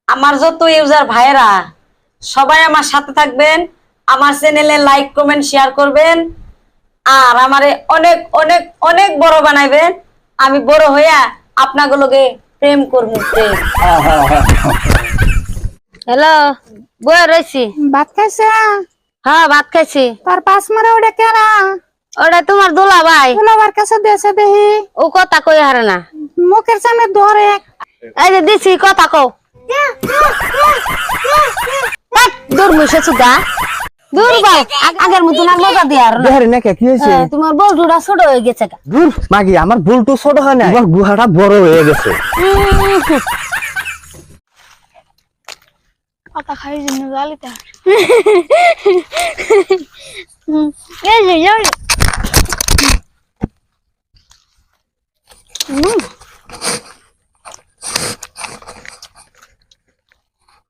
আমার যত ইউজার ভাইরা সবাই আমার সাথে থাকবেন, আমার চ্যানেলে লাইক কমেন্ট শেয়ার করবেন, আর আমারে অনেক অনেক অনেক বড় বানাইবেন। আমি বড় হইয়া আপনাগুলোকে প্রেম করবো, প্রেম। হ্যালো, বই রয়েছি। ভাত খাইছে? হ্যাঁ, ভাত খাইছি। তার পাঁচ মারে ওটা কেনা? ওটা তোমার দুলা ভাই। দুলাবার কাছে দেশে দেহি ও কথা কই হারে না, মুখের সামনে ধরে। এই যে দিছি কথা কও। দূর মিশে চুগা, দূর ভাই। আগের মতন আর মজা দিয়ে আর না। দেখারি না কি হয়েছে? তোমার বলটুটা ছোট হয়ে গেছে। দূর মাগি, আমার বল্টু ছোট হয় না, আমার গুহাটা বড় হয়ে গেছে। কথা খাই জন্য গালিতে এই যে